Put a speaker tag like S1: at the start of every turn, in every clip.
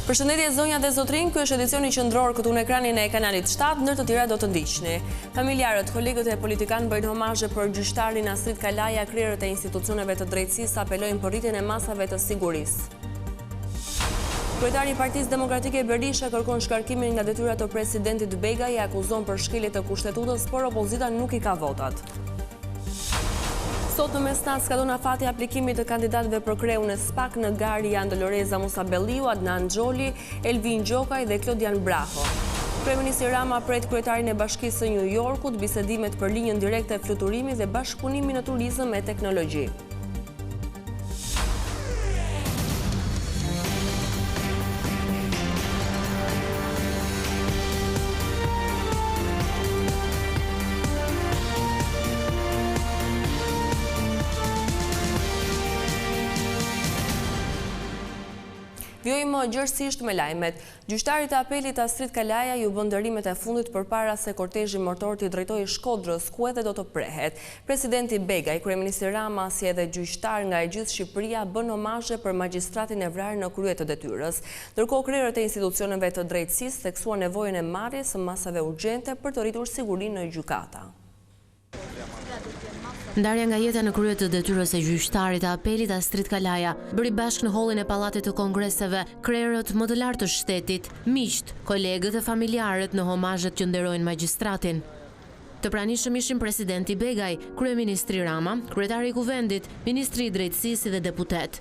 S1: Përshëndetje zonja dhe zotrin, ky është edicioni qendror këtu në ekranin e kanalit 7, ndër të tjera do të ndiqni. Familjarët, kolegët e politikanë bëjnë homazhe për gjyqtarin Astrid Kalaja, krerët e institucioneve të drejtësisë apelojnë për rritjen e masave të sigurisë. Kryetari i Partisë Demokratike Berisha kërkon shkarkimin nga detyrat të presidentit Begaj e akuzon për shkelje të kushtetutës, por opozita nuk i ka votat. Sot në mesnat skadon afati aplikimit të kandidatëve për kreun e SPAK në garë janë Doloreza Musabelliu, Adnan Xholi, Elvin Gjokaj dhe Klodian Braho. Kryeministri Rama pret kryetarin e Bashkisë së New Yorkut, bisedimet për linjën direkte e fluturimit dhe bashkëpunimi në turizëm e teknologji. Vjojmë gjërësisht me lajmet. Gjyqtarit e apelit Astrid Kalaja ju bën ndërimet e fundit përpara se kortezhi mortor t'i drejtojë Shkodrës, ku edhe do të prehet. Presidenti Begaj, kryeministri Rama, si edhe gjyqtar nga e gjithë Shqipëria bën homazhe për magjistratin e vrarë në krye të detyrës. Ndërkohë krerët e institucioneve të drejtësisë theksuan nevojën e marrjes së masave urgjente për të rritur sigurinë në gjykata.
S2: Ndarja nga jeta në krye të detyrës e gjyqtarit të apelit Astrid Kalaja bëri bashkë në hollin e Pallatit të Kongreseve krerët më të lartë të shtetit, miqt, kolegët e familjarët në homazhet që nderojnë magjistratin. Të pranishëm ishin presidenti Begaj, kryeministri Rama, kryetari i kuvendit, ministri i drejtësisë dhe deputet.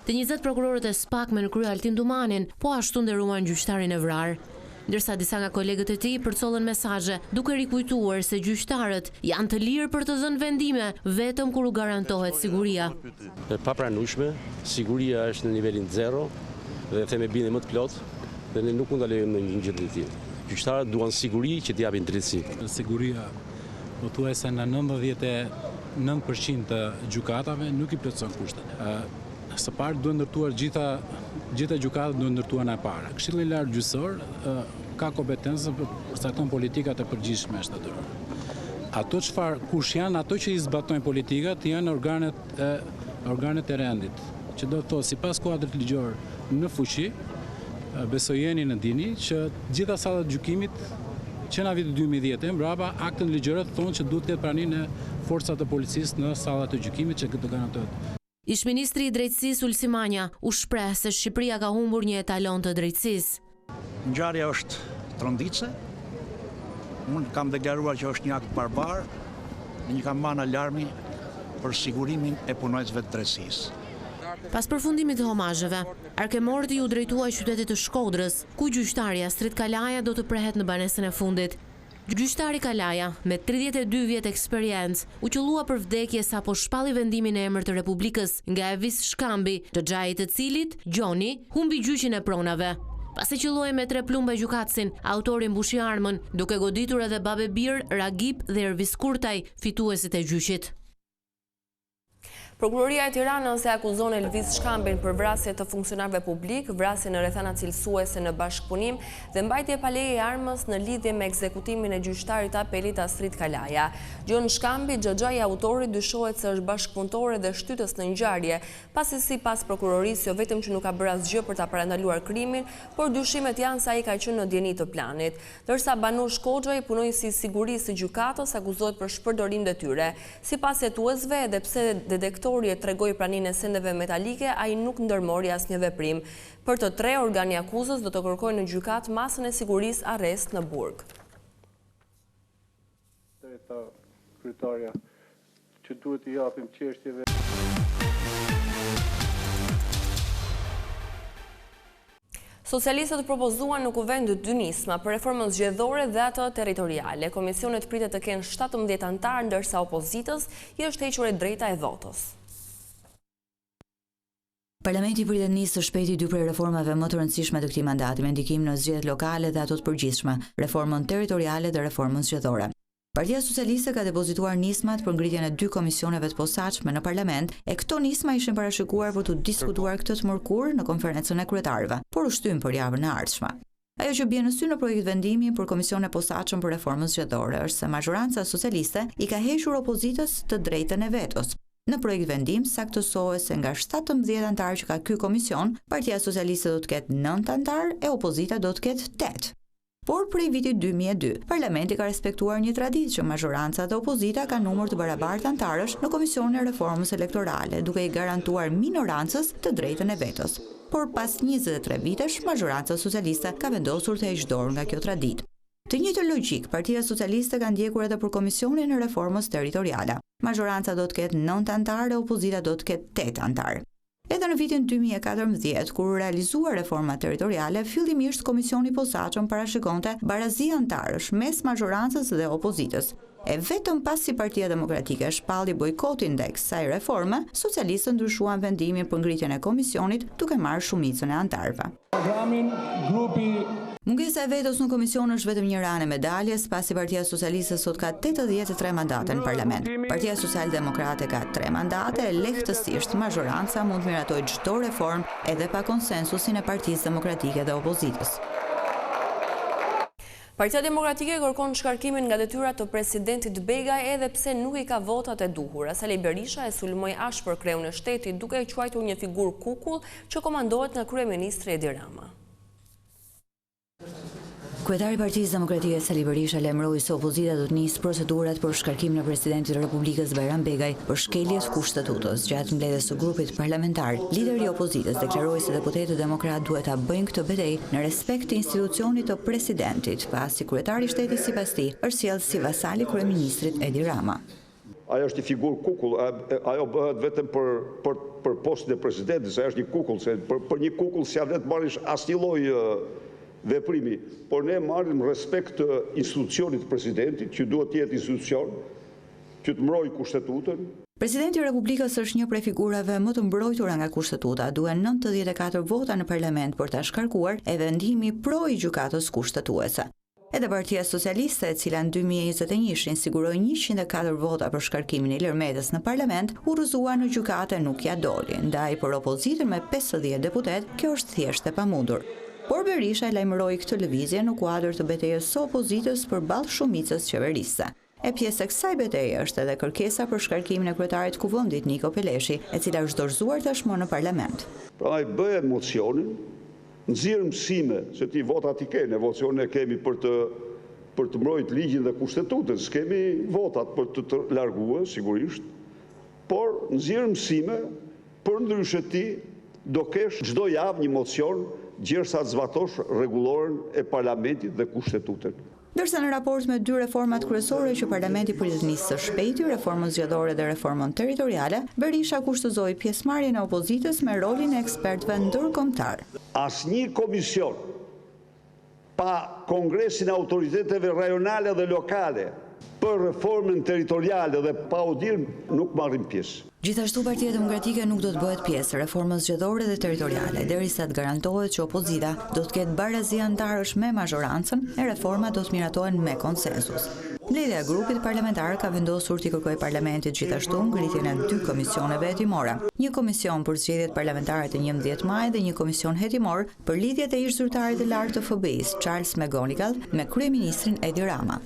S2: Të 20 prokurorët e SPAK me në krye Altin Dumanin, po ashtu nderuan gjyqtarin e vrarë. Ndërsa disa nga kolegët e tij përcollën mesazhe duke rikujtuar se gjyqtarët janë të lirë për të dhënë vendime vetëm kur u garantohet siguria.
S3: E papranueshme, siguria është në nivelin 0 dhe them me bindje më të plotë dhe ne nuk mund ta lejojmë në një gjë të tillë. Gjyqtarët duan siguri që t'i japin drejtësi.
S4: Siguria pothuajse në 99% të gjykatave nuk i plotson kushtet. Së pari duhet ndërtuar gjitha gjykatat duhet ndërtuar në para. Këshilli i lartë gjyqësor ka kompetencë për përcakton politikat e përgjithshme shtetërore. Ato kush janë ato që i zbatojnë politikat janë organet e rendit, që do të thotë sipas kuadrit ligjor në fuqi, besoj jeni në dini që gjitha sallat gjykimit që në vitin 2010 mbrapa aktën ligjore thonë që duhet të ketë praninë e forcat të policisë në sallat të gjykimit që këtë garantohet.
S2: Ish-ministri i drejtësisë Ulsi Manja u shpreh se Shqipëria ka humbur një etalon të drejtësisë.
S5: Ngjarja është trondice. Unë kam deklaruar që është një akt barbar dhe një kampanë alarmi për sigurimin e punojësve të drejtësisë.
S2: Pas përfundimit të homazheve, arkemorti u drejtua qytetit të Shkodrës, ku gjyqtari Astrid Kalaja do të prehet në banesën e fundit. Gjyqtari Kalaja, me 32 vjet eksperiencë, u qellua për vdekje sapo shpalli vendimin e emër të Republikës nga Evis Shkambi, të xhait të cilit, Gjoni, humbi gjyqin e pronave. Pasi qelloi me 3 plumba gjykatësin, autori mbushi armën, duke goditur edhe Babe Bir, Ragip dhe Ervis Kurtaj, fituesit e gjyqit.
S1: Prokuroria e Tiranës e akuzon Elvis Shkambin për vrasje të funksionarëve publik, vrasje në rrethana cilësuese në bashkëpunim dhe mbajtje pa leje armës në lidhje me ekzekutimin e gjyqtarit të apelit Astrid Kalaja. Gjon Shkambi, xhaxhai i autorit, dyshohet se është bashkëpunëtore dhe shtytës në ngjarje, pasi sipas prokurorisë jo vetëm që nuk ka bërë asgjë për ta parandaluar krimin, por dyshimet janë se ai ka qenë në dieni të planit. Ndërsa Banush Koxhaj, punojësi i sigurisë së gjykatës, akuzohet për shpërdorim detyre. Sipas hetuesve, edhe pse detektori e tregoi praninë e sendeve metalike, ai nuk ndërmori asnjë veprim. Për të 3 organi akuzës do të kërkojnë në gjykatë masën e sigurisë arrest në burg.
S6: Drejta kryetarja që duhet i japim çështjeve.
S1: Socialistët propozuan në kuvend 2 nisma për reformën zgjedhore dhe atë territoriale. Komisionet pritet të kenë 17 antar, ndërsa opozitës i është hequr e drejta e votës.
S7: Parlamenti pritet nisë së shpejti 2 prej reformave më të rëndësishme të këtij mandati, me ndikim në zgjedhjet lokale dhe ato të përgjithshme, reformën territoriale dhe reformën zgjedhore. Partia Socialiste ka depozituar nismat për ngritjen e 2 komisioneve të posaçme në parlament, e këto nisma ishin parashikuar për të diskutuar këtë të mërkur në konferencën e kryetarëve, por u shtym për javën e ardhshme. Ajo që bie në sy në projekt vendimi për komisione posaçëm për reformën zgjedhore është se majoranca socialiste i ka hequr opozitës të drejtën e vetos. Në projekt vendim saktësohet se nga 17 antarë që ka ky komision, Partia Socialiste do të ketë 9 antarë e opozita do të ketë 8. Por prej vitit 2002, Parlamenti ka respektuar një traditë që mazhoranca dhe opozita ka numër të barabartë antarësh në Komisionin e Reformës Elektorale, duke i garantuar minorancës të drejtën e vetës. Por pas 23 vitesh, mazhoranca socialiste ka vendosur të heqë dorë nga kjo traditë. Të njëjtën logjik, Partia Socialiste ka ndjekur edhe për Komisionin e Reformës Territoriale. Mazhoranca do të ketë 9 antarë e opozita do të ketë 8 antarë. Edhe në vitin 2014, kur realizua reforma territoriale, fillimisht komisioni i posaçëm parashikonte barazi antarësh mes mazhorancës dhe opozitës. E vetëm pasi Partia Demokratike shpalli bojkotin ndaj kësaj reforme, socialistët ndryshuan vendimin për ngritjen e komisionit duke marrë shumicën e antarëve. Mungesa e vetës në komision është vetëm një ranë e medaljes, pasi Partia Socialiste sot ka 83 mandate në parlament. Partia Social-Demokrate ka 3 mandate e lehtësisht mazhoranca mund të miratojë çdo reformë edhe pa konsensusin e Partisë Demokratike dhe opozitës.
S1: Partia Demokratike kërkon shkarkimin nga detyrat të presidentit Begaj edhe pse nuk i ka votat e duhura. Sali Berisha e sulmoi ashpër kreun e shtetit duke e quajtur një figurë kukull që komandohet nga kryeministri Edi Rama.
S7: Kryetari i Partisë Demokratike Sali Berisha lajmëroi se opozita do të nisë procedurat për shkarkimin e presidentit të Republikës Bajram Begaj për shkeljes kushtetutës. Gjatë mbledhjes së grupit parlamentar, lideri i opozitës deklaroi se deputetët demokratë duhet ta bëjnë këtë betejë në respekt të institucionit të presidentit, pasi kryetari i shtetit sipas tij është sjellë si vasali kryeministrit Edi Rama.
S8: Ajo është një figurë kukull, ajo bëhet vetëm për postin e presidentit, se është një kukull, se për një kukull s'ja vlet marrësh asnjë lloj veprimi, por ne marrim respekt të institucionit të presidentit, që duhet të jetë institucion, që të mbrojë kushtetutën.
S7: Presidenti i Republikës është një prej figurave më të mbrojtura nga kushtetuta, duhen 94 vota në parlament për ta shkarkuar e vendimi pro i gjykatës kushtetuese. Edhe Partia Socialiste, e cila në 2021 siguroi 104 vota për shkarkimin e Ilir Metës në parlament, u rrëzua në gjykate nuk ja doli, ndaj për opozitën me 50 deputet, kjo është thjesht e pamundur. Por Berisha e lajmëroi këtë lëvizje në kuadër të betejës së opozitës përballë shumicës qeverisë. E pjesë e kësaj betejë është edhe kërkesa për shkarkimin e kryetarit të Kuvendit Niko Peleshi, e cila është dorëzuar tashmë në parlament.
S8: Pra bëj mocionin, nxjerr mësime, se ti votat i ke, ne vocionin e kemi për të mbrojtur ligjin dhe kushtetutën, s'kemi votat për të larguar sigurisht, por nxjerr mësime, për ndryshe ti do kesh çdo javë një mocion gjersa të zbatosh rregulloren e parlamentit dhe kushtetutën.
S7: Ndërsa në raport me 2 reformat kryesore që parlamenti pritet të nisë së shpejti, reformën zgjedhore dhe reformën territoriale, Berisha kushtozoi pjesëmarrjen e opozitës me rolin e ekspertëve ndërkombëtar.
S8: Asnjë komision pa kongresin e autoriteteve rajonale dhe lokale për reformën territoriale dhe pa audir nuk marrin pjesë.
S7: Gjithashtu Partia Demokratike nuk do të bëhet pjesë reformës zgjedhore dhe territoriale, derisa të garantohet që opozita do të ketë barazi antarësh me mazhorancën e reformat do të miratohen me konsensus. Mbledhja e grupit parlamentar ka vendosur t'i kërkojë parlamentit gjithashtu ngritjen e 2 komisioneve hetimore. Një komision për zgjedhjet parlamentare të 11 maj dhe një komision hetimor për lidhjet e ish-zyrtarit të lartë të FBI-s, Charles McGonigal, me kryeministrin Edi Rama.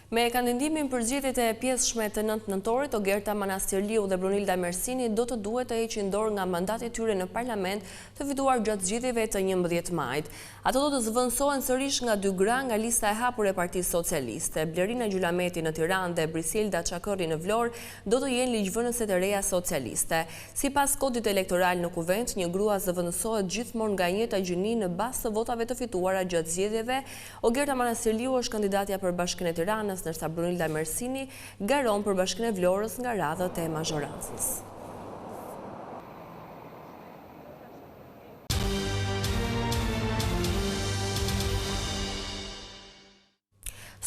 S1: Me kandidimin për zgjedhjet e pjesshme të 9 nëntorit, Ogerta Manastirliu dhe Brunilda Mersini do të duhet të heqin dorë nga mandati i tyre në parlament të fituar gjatë zgjedhjeve të 11 majit. Ato do të zëvendësohen sërish nga 2 gra nga lista e hapur e Partisë Socialiste. Blerina Gjulameti në Tiranë dhe Brisilda Çakëri në Vlorë do të jenë ligjvënëset e reja socialiste. Sipas kodit elektoral në kuvent, një grua zëvendësohet gjithmonë nga njëjta gjini në bazë të votave të fituara gjatë zgjedhjeve. Ogerta Manastirliu është kandidatja për Bashkinë e Tiranës, ndërsa Brunilda Mersini garon për Bashkinë e Vlorës nga radhët e mazhorancës.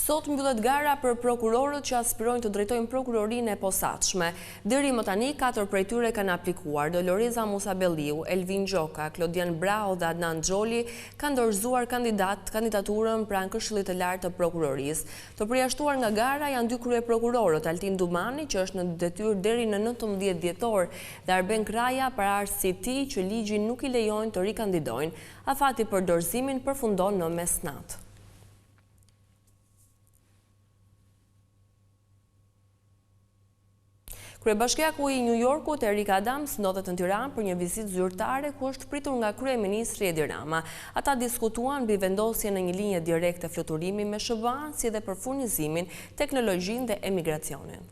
S1: Sot mbyllet gara për prokurorët që aspirojnë të drejtojnë prokurorinë e posaçme. Deri më tani 4 prej tyre kanë aplikuar. Doloreza Musabelliu, Elvin Gjoka, Klodian Brau dhe Adnan Xholi kanë dorëzuar kandidaturën pranë Këshillit të Lartë të Prokurorisë. Të përjashtuar nga gara janë 2 kryeprokurorët, Altin Dumani, që është në detyrë deri në 19 dhjetor, dhe Arben Kraja, para arsye të tij që ligji nuk i lejojnë të rikandidojnë. Afati për dorëzimin përfundon në mesnatë. Kryebashkiaku i New Yorkut Eric Adams ndodhet në Tiranë për një vizitë zyrtare ku është pritur nga kryeministri Edi Rama. Ata diskutuan mbi vendosjen në një linje direkte fluturimi me SBA, si dhe për furnizimin, teknologjinë dhe emigracionin.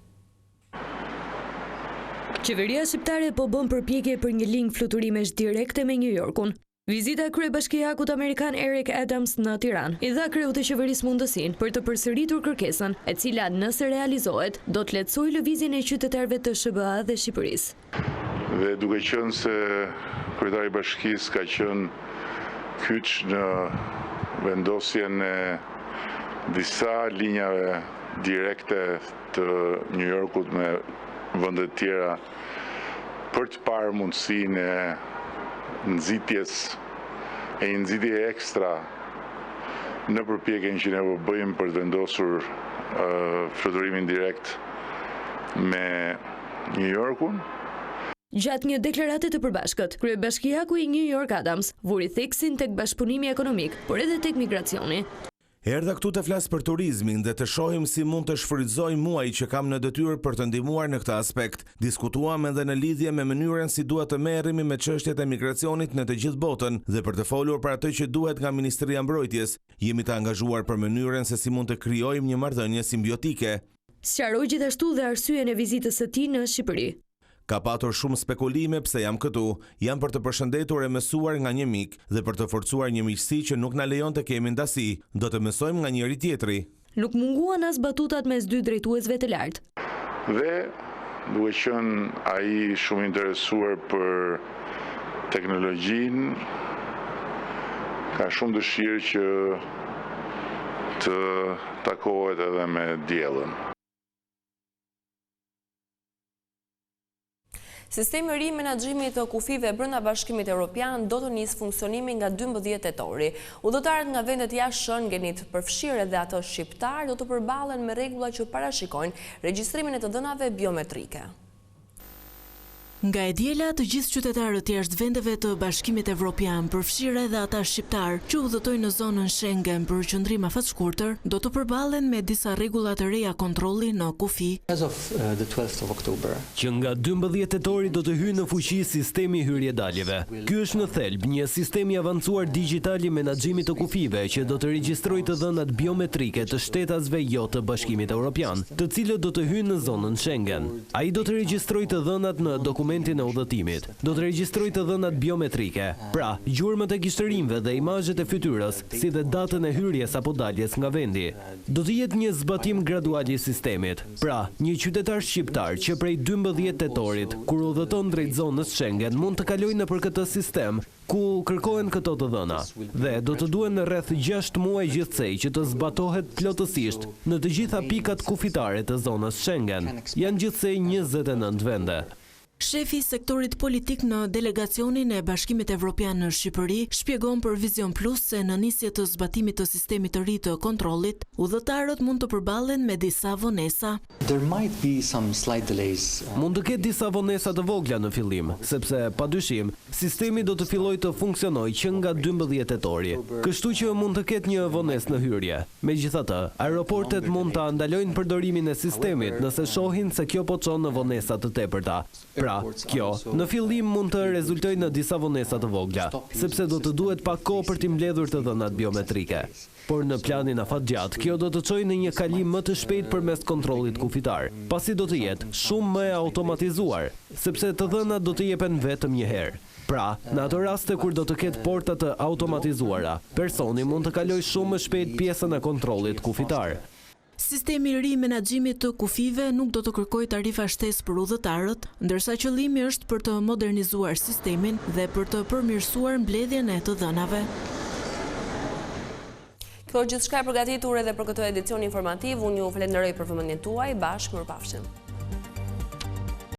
S9: Qeveria shqiptare po bën përpjekje për një linjë fluturimesh direkte me New Yorkun. Vizita e kryebashkiakut amerikan Eric Adams në Tiranë i dha kreut të qeverisë mundësinë për të përsëritur kërkesën, e cila nëse realizohet, do të lehtësojë lëvizjen e qytetarëve të SBA dhe Shqipërisë.
S10: Dhe duke qenë se kryetari i bashkisë ka qenë kyç në vendosjen e disa linjave direkte të New Yorkut me vende të tjera për të parë mundësinë e nxitje ekstra në përpjekjen që ne po bëjmë për të vendosur fluturimin direkt me New Yorkun.
S9: Gjatë një deklarate të përbashkët, kryebashkiaku i New York Adams vuri theksin tek bashkëpunimi ekonomik, por edhe tek migracioni.
S11: Erdha këtu të flas për turizmin dhe të shohim si mund të shfrytëzoj muaj që kam në detyrë për të ndihmuar në këtë aspekt. Diskutuam edhe në lidhje me mënyrën si duhet të merremi me çështjet e migracionit në të gjithë botën dhe për të folur për atë që duhet nga Ministria e Mbrojtjes. Jemi të angazhuar për mënyrën se si mund të krijojmë një marrëdhënie simbiotike.
S9: Sqaroi gjithashtu dhe arsyeën e vizitës së tij në Shqipëri.
S11: Ka patur shumë spekulime pse jam këtu. Jam për të përshëndetur e mësuar nga një mik dhe për të forcuar një miqësi që nuk na lejon të kemi ndasi. Do të mësojmë nga njëri tjetri.
S9: Nuk munguan as batutat mes dy drejtuesve të lartë.
S10: Dhe duke qenë ai shumë interesuar për teknologjinë, ka shumë dëshirë që të takohet edhe me diellën.
S1: Sistemi i ri menaxhimit të kufive brenda Bashkimit Evropian do të nisë funksionimin nga 12 tetori. Udhëtarët nga vendet jashtë Schengenit, përfshirë edhe ato shqiptar, do të përballen me rregulla që parashikojnë regjistrimin e të dhënave biometrike.
S2: Nga e diela, të gjithë qytetarët jashtë vendeve të Bashkimit Evropian, përfshirë edhe ata shqiptar që udhëtojnë në zonën Schengen për qëndrim afatshkurtër, do të përballen me disa rregulla të reja kontrolli në kufi.
S12: Që nga 12 tetori do të hyjë në fuqi sistemi hyrje-daljeve. Ky është në thelb një sistem i avancuar digjitali menaxhimit të kufive që do të regjistrojë të dhënat biometrike të shtetasve jo të Bashkimit Evropian, të cilët do të hyjnë në zonën Schengen. Ai do të regjistrojë të dhënat në dokumentin e udhëtimit, do të regjistrojë të dhënat biometrike, pra gjurmët e kishtërimve dhe imazhet e fytyrës, si dhe datën e hyrjes apo daljes nga vendi. Do të jetë një zbatim gradual i sistemit. Pra, një qytetar shqiptar që prej 12 tetorit, kur udhëton drejt zonës Schengen, mund të kalojë nëpër këtë sistem ku kërkohen këto të dhëna dhe do të duhen rreth 6 muaj gjithsej që të zbatohet plotësisht në të gjitha pikat kufitare të zonës Schengen. Janë gjithsej 29 vende.
S2: Shefi i sektorit politik në delegacionin e Bashkimit Evropian në Shqipëri shpjegon për Vision Plus se në nisje të zbatimit të sistemit të ri të kontrollit, udhëtarët mund të përballen me disa vonesa.
S12: Mund të ketë disa vonesa të vogla në fillim, sepse padyshim sistemi do të fillojë të funksionojë që nga 12 tetori, kështu që mund të ketë një vonesë në hyrje. Megjithatë, aeroportet mund ta ndalojnë përdorimin e sistemit nëse shohin se kjo po çon në vonesa të tepërta. Pra, kjo, në fillim mund të rezultojë në disa vonesa të vogla, sepse do të duhet pak kohë për t'i mbledhur të dhënat biometrike. Por në planin afatgjatë, kjo do të çojë në një kalim më të shpejtë përmes kontrollit kufitar, pasi do të jetë shumë më e automatizuar, sepse të dhënat do të jepen vetëm një herë. Pra, në ato raste kur do të ketë porta të automatizuara, personi mund të kalojë shumë më shpejt pjesën e kontrollit kufitar.
S2: Sistemi i ri i menaxhimit të kufive nuk do të kërkojë tarifa shtesë për udhëtarët, ndërsa qëllimi është për të modernizuar sistemin dhe për të përmirësuar mbledhjen e të dhënave.
S1: Kjo gjithçka e përgatitur edhe për këtë edicion informativ. Unë ju falenderoj për vëmendjen tuaj. Bashkë mirupafshim.